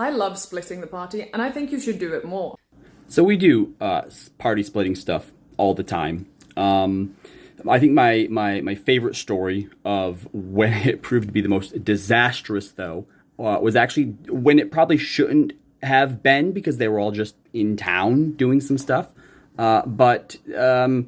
I love splitting the party, and I think you should do it more. So we do party splitting stuff all the time. I think my favorite story of when it proved to be the most disastrous, though, was actually when it probably shouldn't have been, because they were all just in town doing some stuff. But there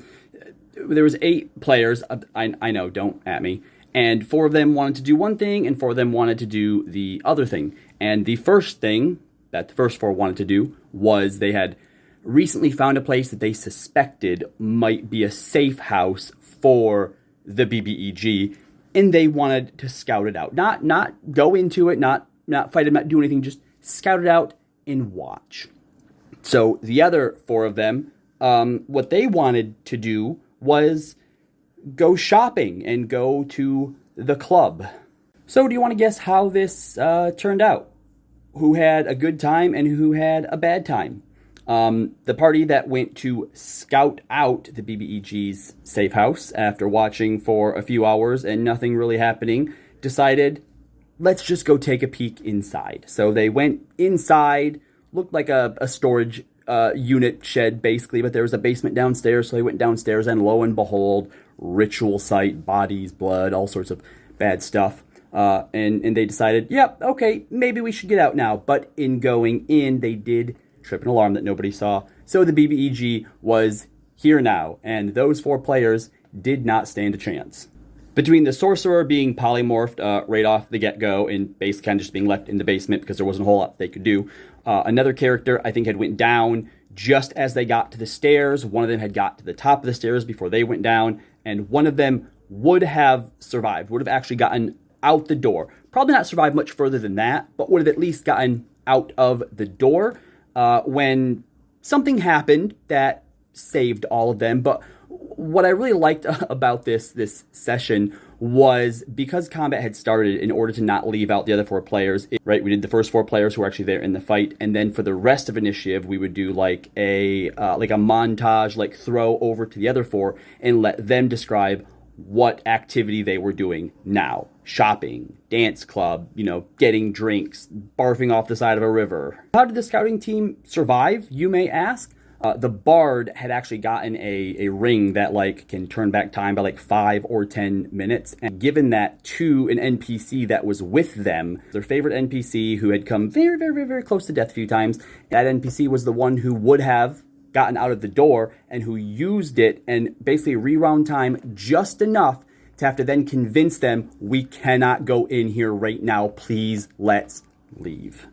was 8 players. I know, don't at me. And 4 of them wanted to do one thing, and 4 of them wanted to do the other thing. And the first thing that the first 4 wanted to do was they had recently found a place that they suspected might be a safe house for the BBEG, and they wanted to scout it out. Not go into it, not fight it, not do anything, just scout it out and watch. So the other 4 of them, what they wanted to do was go shopping and go to the club. So do you want to guess how this turned out? Who had a good time and who had a bad time? The party that went to scout out the BBEG's safe house after watching for a few hours and nothing really happening decided, let's just go take a peek inside. So they went inside, looked like a storage unit shed basically, but there was a basement downstairs, so they went downstairs and lo and behold, ritual site, bodies, blood, all sorts of bad stuff. And they decided, yep, okay, maybe we should get out now. But in going in, they did trip an alarm that nobody saw. So the BBEG was here now, and those 4 players did not stand a chance. Between the sorcerer being polymorphed right off the get-go and basically kind of just being left in the basement because there wasn't a whole lot they could do, another character I think had went down just as they got to the stairs. One of them had got to the top of the stairs before they went down, and one of them would have survived, would have actually gotten out the door. Probably not survived much further than that, but would have at least gotten out of the door when something happened that saved all of them. But what I really liked about this session was because combat had started, in order to not leave out the other 4 players, right? We did the first 4 players who were actually there in the fight, and then for the rest of initiative, we would do like a montage, like throw over to the other 4 and let them describe what activity they were doing now. Shopping, dance club, getting drinks, barfing off the side of a river. How did the scouting team survive, you may ask? The bard had actually gotten a ring that can turn back time by 5 or 10 minutes, and given that to an NPC that was with them, their favorite NPC who had come very, very, very, very close to death a few times. That NPC was the one who would have gotten out of the door and who used it and basically rewound time just enough to have to then convince them, we cannot go in here right now, please let's leave.